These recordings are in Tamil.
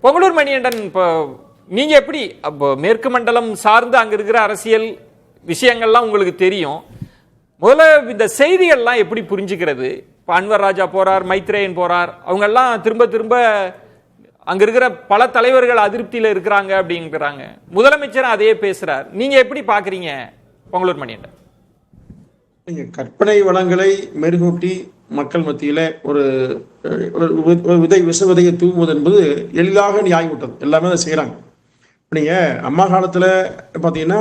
பொங்கலூர் மணிகண்டன், இப்போ நீங்க எப்படி மேற்கு மண்டலம் சார்ந்து அங்க இருக்கிற அரசியல் விஷயங்கள்லாம் உங்களுக்கு தெரியும். முதல்ல இந்த செய்திகள்லாம் எப்படி புரிஞ்சுக்கிறது? இப்போ அன்வர் ராஜா போறார், மைத்ரேயன் போறார், அவங்க எல்லாம் திரும்ப திரும்ப அங்க இருக்கிற பல தலைவர்கள் அதிருப்தியில இருக்கிறாங்க அப்படிங்கிறாங்க. முதலமைச்சர் அதையே பேசுறார். நீங்க எப்படி பாக்குறீங்க பொங்கலூர் மணிகண்டன்? நீங்க கற்பனை வளங்களை மெருகூட்டி மக்கள் மத்தியில ஒரு விதையை தூவுவது என்பது எளிதாக நியாயவிட்டது. எல்லாமே அதை செய்யறாங்க. நீங்க அம்மா காலத்துல பாத்தீங்கன்னா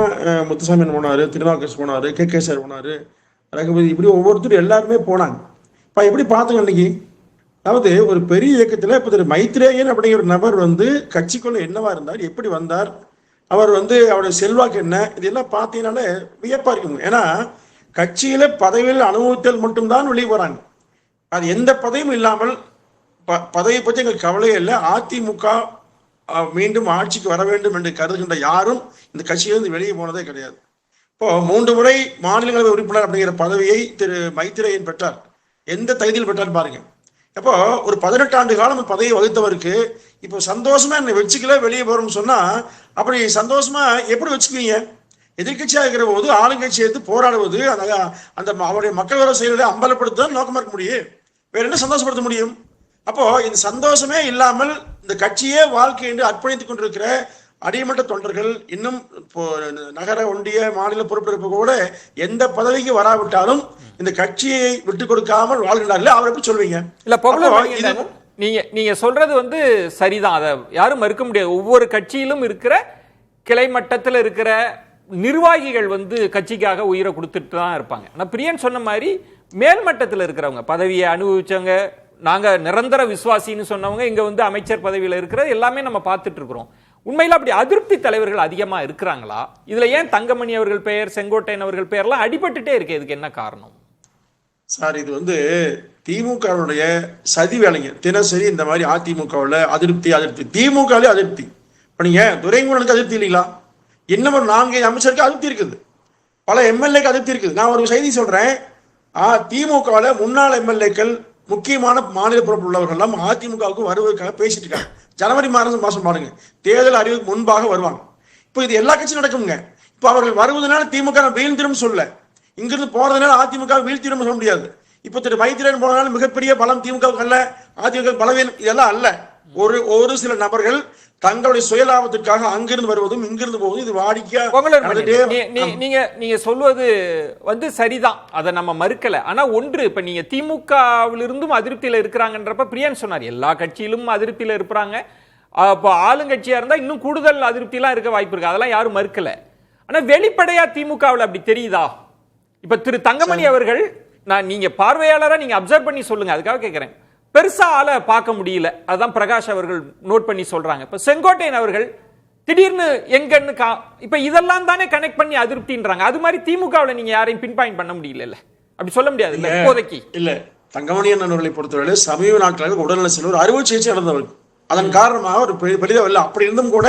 முத்துசாமி போனாரு, திருநாவுக்கரசு போனாரு, கே சார் போனாரு, ரகுபதி, இப்படி ஒவ்வொருத்தரும் எல்லாருமே போனாங்க. இப்ப எப்படி பாத்துங்க இன்னைக்கு, அதாவது ஒரு பெரிய இயக்கத்துல இப்ப திரு மைத்ரேயன் அப்படிங்கிற ஒரு நபர் கட்சிக்குள்ள என்னவா இருந்தார், எப்படி வந்தார், அவர் அவருடைய செல்வாக்கு என்ன, இதெல்லாம் பார்த்தீங்கன்னாலே வியப்பா இருக்குங்க. ஏன்னா கட்சியில பதவியில் அனுபவித்தல் மட்டும்தான் வெளியே போறாங்க. அது எந்த பதவியும் இல்லாமல் பதவியை பற்றி எங்களுக்கு கவலையே இல்லை, அதிமுக மீண்டும் ஆட்சிக்கு வர வேண்டும் என்று கருதுகின்ற யாரும் இந்த கட்சியிலிருந்து வெளியே போனதே கிடையாது. இப்போ 3 முறை மாநிலங்களவை உறுப்பினர் அப்படிங்கிற பதவியை திரு மைத்ரேயன் பெற்றார். எந்த தகுதியில் பெற்றார் பாருங்க. அப்போ ஒரு 18 ஆண்டு காலம் பதவியை வகித்தவருக்கு இப்போ சந்தோஷமா என்னை வச்சுக்கல வெளியே போறோம்னு சொன்னா, அப்படி சந்தோஷமா எப்படி வச்சுக்குவீங்க? எதிர்கட்சியாக இருக்கிற போது ஆளுங்கட்சி எடுத்து போராடுவது, அந்த அவருடைய மக்கள் வர செயலை அம்பலப்படுத்த நோக்கமா இருக்க முடியும். வேற என்ன சந்தோஷப்படுத்த முடியும்? அப்போ இந்த சந்தோஷமே இல்லாமல் இந்த கட்சியே வாழ்க்கை என்று அர்ப்பணித்துக் கொண்டிருக்கிற அடிமட்ட தொண்டர்கள் இன்னும் நகர ஒன்றிய மாநில பொறுப்பிருப்ப கூட எந்த பதவிக்கு வராவிட்டாலும் இந்த கட்சியை விட்டு கொடுக்காமல் வாழ்கிறார்கள். அவர் எப்படி சொல்வீங்க? இல்ல, நீங்க சொல்றது சரிதான், அதை யாரும் மறுக்க முடியாது. ஒவ்வொரு கட்சியிலும் இருக்கிற கிளை மட்டத்தில் இருக்கிற நிர்வாகிகள் கட்சிக்காக உயிரை கொடுத்துட்டு தான் இருப்பாங்க. ஆனா பிரியன் சொன்ன மாதிரி மேல்மட்டத்தில் இருக்கிறவங்க, பதவியை அனுபவிச்சவங்க, நாங்க நிரந்தர விசுவாசின்னு சொன்னவங்க இங்க அமைச்சர் பதவியில இருக்கிற எல்லாமே நம்ம பார்த்துட்டு இருக்கிறோம். உண்மையில அப்படி அதிருப்தி தலைவர்கள் அதிகமா இருக்கிறாங்களா? இதுல ஏன் தங்கமணி அவர்கள் பெயர், செங்கோட்டையன் அவர்கள் பெயர்லாம் அடிபட்டுட்டே இருக்கு? இதுக்கு என்ன காரணம் சார்? இது திமுகவுடைய சதி வேலைங்க. தினசரி இந்த மாதிரி அதிமுகவில் அதிருப்தி, திமுகவிலே அதிருப்தி. இப்ப நீங்க துரைமுருகனுக்கு அதிருப்தி இல்லைங்களா? இன்னும் ஒரு 4 அமைச்சருக்கு அதிருப்தி இருக்குது, பல எம்எல்ஏக்கு அதிருப்தி இருக்குது. நான் ஒரு செய்தி சொல்றேன். திமுகவில் முன்னாள் எம்எல்ஏக்கள், முக்கியமான மாநில பொறுப்பு உள்ளவர்கள் எல்லாம் அதிமுகவுக்கு வருவதற்காக பேசிட்டு இருக்காங்க. ஜனவரி மாதம் பாருங்க, தேர்தல் அறிவுக்கு முன்பாக வருவாங்க. இப்போ இது எல்லா கட்சியும் நடக்குங்க. இப்போ அவர்கள் வருவதனால திமுக வீழ்ந்திரும் சொல்ல, இங்கிருந்து போறதுனால அதிமுக வீழ்த்திடும் சொல்ல முடியாது. இப்போ திரு மைத்ரேயன் போனதுனால மிகப்பெரிய பலம் திமுகவுக்கு அல்ல, அதிமுக பலவீனம் இதெல்லாம் அல்ல. ஒரு சில நபர்கள் தங்களுடைய சுயலாபத்திற்காக அங்கிருந்து வருவதும் இங்கிருந்து போவதும் இது வாடிக்கையா. நீங்க சொல்வது சரிதான், அதை நம்ம மறுக்கல. ஆனா ஒன்று, இப்ப நீங்க திமுகவிலிருந்தும் அதிருப்தியில இருக்கிறாங்கன்றப்ப பிரியன் சொன்னார் எல்லா கட்சியிலும் அதிருப்தியில இருப்பாங்க. இப்போ ஆளுங்கட்சியா இருந்தா இன்னும் கூடுதல் அதிருப்தி எல்லாம் இருக்க வாய்ப்பு இருக்கு, அதெல்லாம் யாரும் மறுக்கல. ஆனா வெளிப்படையா திமுகவில் அப்படி தெரியுதா? இப்ப திரு தங்கமணி அவர்கள், நீங்க பார்வையாளரா நீங்க அப்சர்வ் பண்ணி சொல்லுங்க, அதுக்காக கேட்கிறேன். பெருசா ஆளை பார்க்க முடியல, அதான் பிரகாஷ் அவர்கள் நோட் பண்ணி சொல்றாங்க. இப்ப செங்கோட்டையன் அவர்கள் திடீர்னு எங்கன்னு இப்ப இதெல்லாம் தானே கனெக்ட் பண்ணி அதிருப்தின்றாங்க. அது மாதிரி திமுகவில் நீங்க யாரையும் பின் பாயிண்ட் பண்ண முடியல, அப்படி சொல்ல முடியாது இப்போதைக்கு. இல்ல, தங்கமணி அவர்களை பொறுத்தவரை சமீப நாட்களாக உடல்நல செல்வர் அறுவை சிகிச்சை நடந்தவர்கள், அதன் காரணமாக ஒரு பெரிதவில்லை. அப்படி இருந்தும் கூட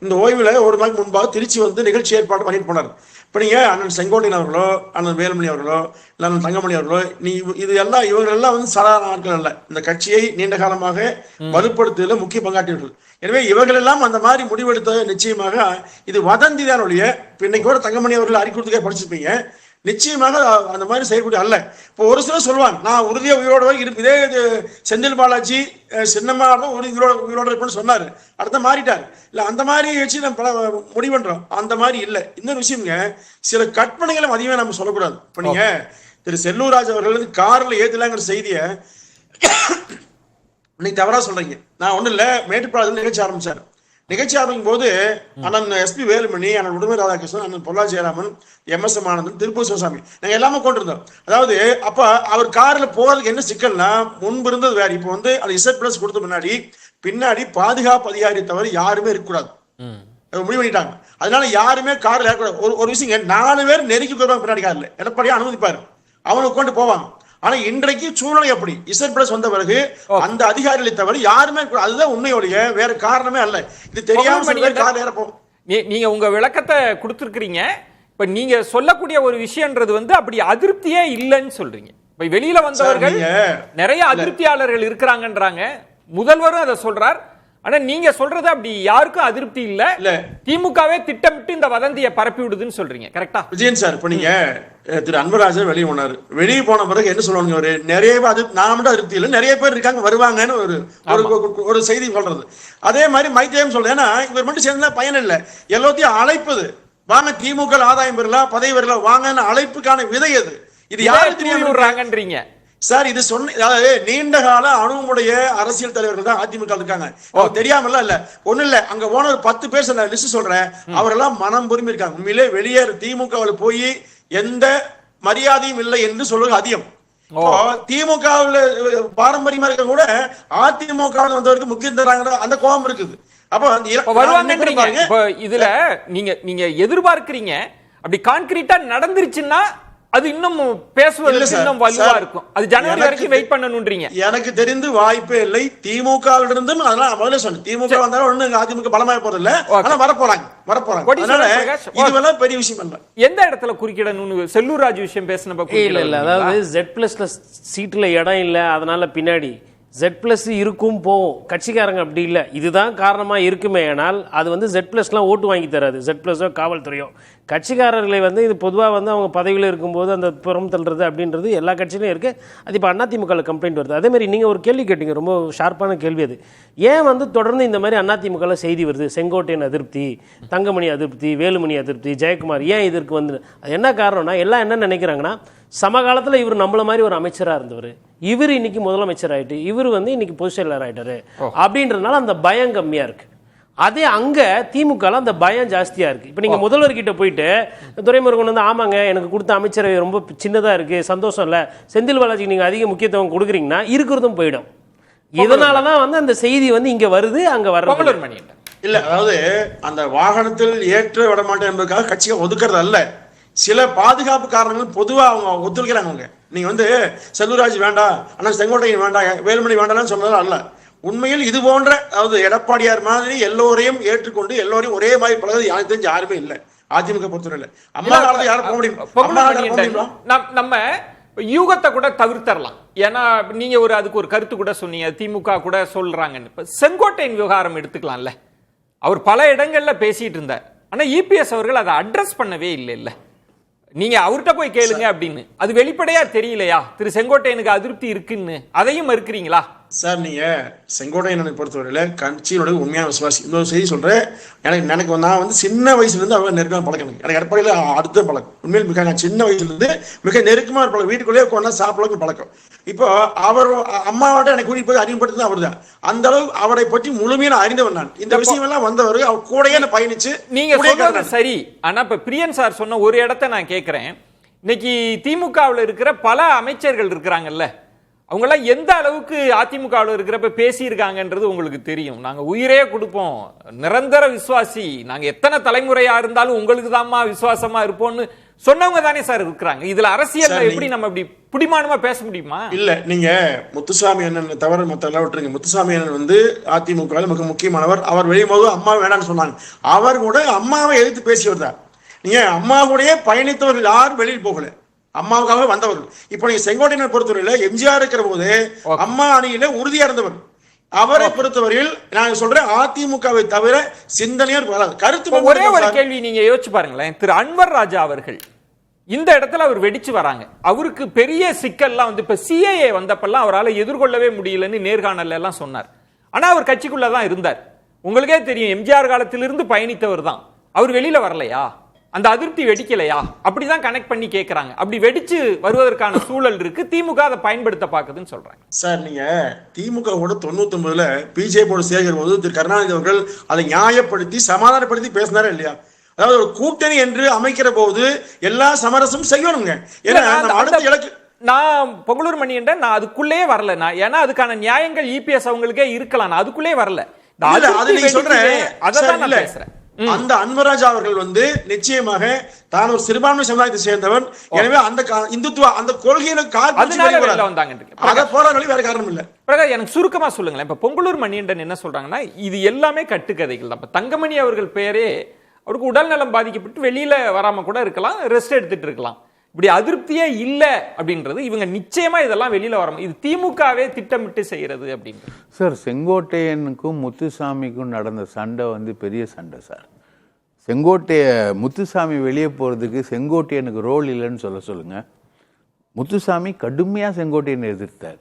இந்த ஓய்வுல ஒரு நாள் முன்பாக திருச்சி நிகழ்ச்சி ஏற்பாடு பண்ணிட்டு போனார். இப்ப நீங்க அண்ணன் செங்கோட்டையன் அவர்களோ, அண்ணன் வேலுமணி அவர்களோ, இல்ல அண்ணன் தங்கமணி அவர்களோ, இது எல்லாம் இவங்க எல்லாம் சாதாரண ஆட்கள் அல்ல. இந்த கட்சியை நீண்ட காலமாக வலுப்படுத்துவதில் முக்கிய பங்காற்றியவர்கள். எனவே இவர்கள் எல்லாம் அந்த மாதிரி முடிவெடுத்த நிச்சயமாக இது வதந்தி தான் ஒழிய, இன்னைக்கு கூட தங்கமணி அவர்கள் அறிக்கூறதுக்கே படிச்சிருப்பீங்க, நிச்சயமாக அந்த மாதிரி செய்யக்கூடிய அல்ல. இப்போ ஒரு சிலர் சொல்லுவாங்க, நான் உறுதியா உயிரோட இருக்கு, இதே செந்தில் பாலாஜி சின்னமா உயிரோட இருப்பேன்னு சொன்னாரு, அடுத்த மாறிட்டாரு. இல்ல அந்த மாதிரி வச்சு நம்ம முடிவு பண்றோம், அந்த மாதிரி இல்ல. இன்னொரு விஷயம்ங்க, சில கற்பனைகளும் அதிகமாக நம்ம சொல்லக்கூடாது. இப்ப நீங்க திரு செல்லூர் ராஜ் அவர்கள் கார்ல ஏத்தலாங்கிற செய்தியை இன்னைக்கு தவறா சொல்றீங்க. நான் ஒண்ணு இல்ல, மேட்டுப்பாளையத்தில் நிகழ்ச்சி ஆரம்பிக்கும் போது அண்ணன் எஸ்பி வேலுமணி, அண்ணன் உடுமை ராதாகிருஷ்ணன், அண்ணன் பொள்ளாச்சி ஜெயராமன், MS ஆனந்தன், திருப்பூர் சிவசாமி, நாங்க எல்லாமே கொண்டிருந்தோம். அதாவது அப்ப அவர் கார்ல போறதுக்கு என்ன சிக்கல்னா, முன்பு இருந்தது வேற. இப்போ அது Z+ கொடுத்த பின்னாடி பாதுகாப்பு அதிகாரி தவிர யாருமே இருக்கக்கூடாது முடிவு பண்ணிட்டாங்க. அதனால யாருமே கார்ல ஏறக்கூடாது. ஒரு விஷயம், 4 பேர் நெருக்கி போயிருவாங்க பின்னாடி கார்ல, எடப்பாடியா அனுமதிப்பாரு, அவனுக்கு கொண்டு போவாங்க. ஆனா இன்றைக்கு சூழ்நிலை அப்படி, Z+ வந்த பிறகு அந்த அதிகாரிகளை தவிர யாருமே, அதுதான் உண்மையோடைய, வேற காரணமே அல்ல. இது தெரியாம நீங்க உங்க விளக்கத்தை கொடுத்திருக்கிறீங்க. இப்ப நீங்க சொல்லக்கூடிய ஒரு விஷயம்ன்றது அப்படி அதிருப்தியே இல்லைன்னு சொல்றீங்க. இப்ப வெளியில வந்தவர்கள் நிறைய அதிருப்தியாளர்கள் இருக்கிறாங்கன்றாங்க, முதல்வரும் அதை சொல்றார். ஆனா நீங்க சொல்றது அப்படி யாருக்கும் அதிருப்தி இல்ல. திமுகவே திட்டமிட்டு இந்த வதந்தியை பரப்பி விடுதுன்னு சொல்றீங்க, கரெக்டா? விஜயன் சார், இப்ப நீங்க திரு அன்பராஜன் வெளியே போனாரு. வெளியே போன பிறகு என்ன சொல்லுவாங்க, ஒரு நிறைய நான் மட்டும் அதிருப்தி இல்லை, நிறைய பேர் இருக்காங்க வருவாங்கன்னு ஒரு செய்தி சொல்றது. அதே மாதிரி மைத்திரியம் சொல்றேன், ஏன்னா இவர் மட்டும் சேர்ந்தா பயன் இல்லை, எல்லாத்தையும் அழைப்பது, வாங்க திமுக ஆதாயம் பெறலாம், பதவி பெறலாம், வாங்கன்னு அழைப்புக்கான விதை அது. இது யாரு தெரியாமன்றீங்க சார்? இது அதாவது நீண்ட கால அனுபவமுடைய அரசியல் தலைவர்கள் தான் அதிமுக இருக்காங்க. தெரியாமல இல்ல, ஒண்ணு இல்ல, அங்க போன ஒரு 10 பேர் லிஸ்ட் சொல்றேன், அவரெல்லாம் மனம் பொறுமை இருக்காங்க. உண்மையிலே வெளியேறு திமுகவில் போய் எந்த மரியாதையும் இல்லை என்று சொல்வது அதிகம். திமுகவில் பாரம்பரியமா இருக்க கூட அதிமுக வந்தவருக்கு முக்கியம் தராங்க, அந்த கோபம் இருக்குது. அப்ப வருவாங்க. இதுல நீங்க எதிர்பார்க்கிறீங்க அப்படி கான்கிரீட்டா நடந்துருச்சுன்னா அது இன்னும் பேசுவதற்கு இன்னும் வலுவா இருக்கும். அது ஜனவரி வரைக்கும் வெயிட் பண்ணணும்ன்றீங்க. எனக்கு தெரிந்து வாய்ப்பே இல்லை. திமுகவில் இருந்தும் அதனால முதல்ல சொன்னேன், திமுக வந்தாலும் ஒண்ணு அதிமுக பலமாய போறதில்ல, ஆனா வரப்போறாங்க. இதெல்லாம் பெரிய விஷயம் இல்ல. எந்த இடத்துல குறுக்கிடணும்னு செல்லூர் ராஜு விஷயம் பேசினப்ப இல்ல, அதாவது Z+ல சீட்ல இடம் இல்ல, அதனால பின்னாடி Z+ இருக்கும் போகும். கட்சிக்காரங்க அப்படி இல்லை, இதுதான் காரணமா இருக்குமே. ஆனால் அது வந்து Z+லாம் ஓட்டு வாங்கி தராது. Z+ஓ காவல்துறையோ கட்சிக்காரர்களை வந்து இது பொதுவாக வந்து அவங்க பதவியில் இருக்கும்போது அந்த புறம் தள்ளுறது அப்படின்றது எல்லா கட்சியிலும் இருக்குது. அது இப்போ அதிமுகவில் கம்ப்ளைண்ட் வருது. அதேமாதிரி நீங்கள் ஒரு கேள்வி கேட்டீங்க, ரொம்ப ஷார்ப்பான கேள்வி அது. ஏன் வந்து தொடர்ந்து இந்த மாதிரி அதிமுகவில் செய்தி வருது, செங்கோட்டையன் அதிருப்தி, தங்கமணி அதிருப்தி, வேலுமணி அதிருப்தி, ஜெயக்குமார், ஏன் இதற்கு வந்து அது என்ன காரணம்னா, எல்லாம் என்ன நினைக்கிறாங்கன்னா, சமகாலத்தில் இவர் நம்மள மாதிரி ஒரு அமைச்சராக இருந்தவர், இவர் இன்னைக்கு முதலமைச்சர் ஆகிட்டு, இவர் வந்து இன்னைக்கு பொதுச் செயலாளர் ஆகிட்டாரு அப்படின்றதுனால அந்த பயம் கம்மியாக இருக்கு. அதே அங்க திமுக அந்த பயம் ஜாஸ்தியா இருக்கு. இப்ப நீங்க முதல்வர்கிட்ட போயிட்டு துரைமுருகன் வந்து ஆமாங்க எனக்கு கொடுத்த அமைச்சரவை ரொம்ப சின்னதா இருக்கு, சந்தோஷம் இல்ல, செந்தில் பாலாஜிக்கு நீங்க அதிக முக்கியத்துவம் கொடுக்குறீங்கன்னா இருக்கிறதும் போயிடும். இதனாலதான் வந்து அந்த செய்தி வந்து இங்க வருது, அங்க வர்றது இல்ல. அதாவது அந்த வாகனத்தில் ஏற்ற விட மாட்டேன் என்பதற்காக கட்சியை ஒதுக்குறது அல்ல, சில பாதுகாப்பு காரணங்கள் பொதுவா அவங்க ஒத்துழைக்கிறாங்க. நீங்க வந்து செல்வராஜ் வேண்டாம், ஆனா செங்கோட்டையன் வேண்டாம், வேலுமணி வேண்டாம்னு சொன்னது அல்ல. உண்மையில் இது போன்ற, அதாவது எடப்பாடியார் மாதிரி எல்லோரையும் ஏற்றுக்கொண்டு எல்லோரையும் ஒரே மாதிரி பழகுது எனக்கு தெரிஞ்சு யாருமே இல்லை அதிமுக பொறுத்தவரையில. அம்மா காலத்துல யாரும் போக முடியும்? நம்ம யூகத்தை கூட தவிர்த்தரலாம். ஏன்னா நீங்க அதுக்கு ஒரு கருத்து கூட சொன்னீங்க, திமுக கூட சொல்றாங்கன்னு. செங்கோட்டையின் விவகாரம் எடுத்துக்கலாம்ல, அவர் பல இடங்கள்ல பேசிட்டு இருந்தார், ஆனா இபிஎஸ் அவர்கள் அதை அட்ரஸ் பண்ணவே இல்லை. நீங்க அவர்கிட்ட போய் கேளுங்க அப்படின்னு, அது வெளிப்படையா தெரியலையா திரு செங்கோட்டையனுக்கு அதிருப்தி இருக்குன்னு? அதையும் மறுக்கிறீங்களா சார்? நீங்க செங்கோட்டையனை பொறுத்தவரையில கட்சியோட உண்மையான விசுவாசி. இன்னொரு செய்தி சொல்றேன், எனக்கு நான் வந்து சின்ன வயசுல இருந்து அவங்க நெருக்கமாக பழக்கம். எனக்கு எடப்பாடியில அடுத்த பழக்கம். உண்மையில் மிக நான் சின்ன வயசுல இருந்து மிக நெருக்கமான பழக்கம், வீட்டுக்குள்ளேயே கொண்டா சாப்பிடலாம் பழக்கம். இப்போ அவர் அம்மாவோட எனக்கு கூட்டிட்டு போய் அறிமுகப்படுத்தினது அவர் தான். அந்த அளவு அவரை பற்றி முழுமையான அறிந்தவர் நான். இந்த விஷயம் எல்லாம் வந்தவர் அவர் கூடயே பயணிச்சு. நீங்க சரி, ஆனா இப்ப பிரியன் சார் சொன்ன ஒரு இடத்த நான் கேட்கிறேன். இன்னைக்கு திமுகவில் இருக்கிற பல அமைச்சர்கள் இருக்கிறாங்கல்ல, அவங்கெல்லாம் எந்த அளவுக்கு அதிமுகவில் இருக்கிறப்ப பேசியிருக்காங்கன்றது உங்களுக்கு தெரியும். நாங்க உயிரே கொடுப்போம், நிரந்தர விசுவாசி, நாங்க எத்தனை தலைமுறையா இருந்தாலும் உங்களுக்கு தான்மா விசுவாசமா இருப்போம்னு சொன்னவங்க தானே சார் இருக்கிறாங்க. இதுல அரசியல் எப்படி நம்ம இப்படி புடிமானமா பேச முடியுமா? இல்ல, நீங்க முத்துசாமி அண்ணன் தவிர மத்த எல்லாம் விட்டுருங்க. முத்துசாமி அண்ணன் வந்து அதிமுக மிக முக்கியமானவர். அவர் வெளியும்போது அம்மா வேணான்னு சொன்னாங்க, அவர் கூட அம்மாவை எதிர்த்து பேசியவர் தான். நீங்க அம்மாவுடைய பயணித்தவர்கள் யாரும் வெளியில் போகல, அம்மாவுக்காக வந்தவர்கள். இப்போ நீங்க செங்கோட்டையனை பொறுத்தவரையில எம்ஜிஆர் இருக்கிற போது அம்மா அணியில உறுதியா இருந்தவர். அவரை பொறுத்தவரையில் நான் சொல்றேன், அதிமுகவை தவிர சிந்தனையர் வராது. கருத்து ஒரே ஒரு கேள்வி நீங்க யோசிச்சு பாருங்களேன். திரு அன்வர் ராஜா அவர்கள் இந்த இடத்துல அவர் வெடிச்சு வராங்க. அவருக்கு பெரிய சிக்கல்லாம் வந்து இப்ப சிஏஏ வந்தப்பெல்லாம் அவரால் எதிர்கொள்ளவே முடியலன்னு நேர்காணல் எல்லாம் சொன்னார். ஆனா அவர் கட்சிக்குள்ளதான் இருந்தார். உங்களுக்கே தெரியும், எம்ஜிஆர் காலத்திலிருந்து பயணித்தவர் தான். அவர் வெளியில வரலையா? அந்த அதிருப்தி வெடிக்கலையா? அப்படிதான் கனெக்ட் பண்ணி கேட்கறாங்க. அப்படி வெடிச்சு வருவதற்கான சூழல் இருக்கு, திமுக அதை பயன்படுத்த பாக்குதுன்னு சொல்றாங்க. சார், நீங்க திமுக கூட 99ல பிஜேபியோட சேர்க்கிற போது திரு கருணாநிதி அவர்கள் அதை நியாயப்படுத்தி சமாதானப்படுத்தி பேசினாரா இல்லையா? அதாவது ஒரு கூட்டணி என்று அமைக்கிற போது எல்லா சமரசமும் செய்யணுங்க. ஏன்னா அடுத்த இலக்கு நான் பொங்கலூர் மணி என்ற நான் அதுக்குள்ளே வரல. நான் ஏன்னா அதுக்கான நியாயங்கள் இபிஎஸ் அவங்களுக்கே இருக்கலாம், நான் அதுக்குள்ளே வரல. அது நீங்க சொல்றேன், அதான் நான் பேசுறேன். அந்த அன்வராஜ் அவர்கள் வந்து நிச்சயமாக தான் ஒரு சிறுபான்மை சமுதாயத்தை சேர்ந்தவன். எனவே அந்த இந்துத்துவ அந்த கொள்கையில வேற காரணம் இல்ல. எனக்கு சுருக்கமா சொல்லுங்களேன். இப்ப பொங்கலூர் மணியண்டன் என்ன சொல்றாங்கன்னா, இது எல்லாமே கட்டுக்கதைகள் தான். தங்கமணி அவர்கள் பெயரே அவருக்கு உடல் நலம் பாதிக்கப்பட்டு வெளியில வராம கூட இருக்கலாம், ரெஸ்ட் எடுத்துட்டு இருக்கலாம். இப்படி அதிருப்தியே இல்ல அப்படின்றது இவங்க நிச்சயமா இதெல்லாம் வெளியில வரும். இது திமுகவே திட்டமிட்டு செய்யறது அப்படின்றது. சார், செங்கோட்டையனுக்கும் முத்துசாமிக்கும் நடந்த சண்டை வந்து பெரிய சண்டை சார். முத்துசாமி வெளியே போறதுக்கு செங்கோட்டையனுக்கு ரோல் இல்லைன்னு சொல்லுங்க. முத்துசாமி கடுமையா செங்கோட்டையனை எதிர்த்தார்.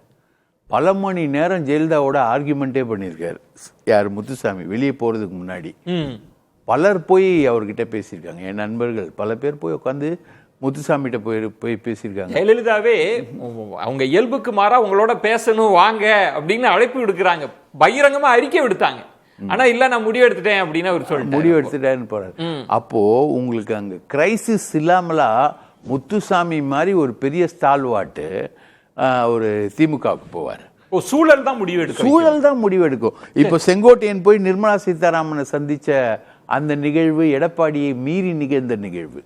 பல மணி நேரம் ஜெயலலிதாவோட ஆர்குமெண்டே பண்ணியிருக்காரு. யார்? முத்துசாமி வெளியே போறதுக்கு முன்னாடி பலர் போய் அவர்கிட்ட பேசியிருக்காங்க. என் நண்பர்கள் பல பேர் போய் உட்காந்து முத்துசாமிகிட்ட போய் பேசியிருக்காங்க. ஜெயலலிதாவே அவங்க இயல்புக்கு மாறா உங்களோட பேசணும் வாங்க அப்படின்னு அழைப்பு விடுக்கிறாங்க, பகிரங்கமா அறிக்கை விடுத்தாங்க. ஆனா இல்ல நான் முடிவு எடுத்துட்டேன் அப்படின்னு அவர் சொல்லிட்டு முடிவு எடுத்துட்டேன்னு போறாரு. அப்போ உங்களுக்கு அங்க கிரைசிஸ் இல்லாமலா முத்துசாமி மாதிரி ஒரு பெரிய ஸ்டால்வாட்டு ஒரு திமுகவுக்கு போவார். சூழல் தான் முடிவு எடுக்கும். இப்போ செங்கோட்டையன் போய் நிர்மலா சீதாராமனை சந்திச்ச அந்த நிகழ்வு எடப்பாடியை மீறி நிகழ்ந்த நிகழ்வு.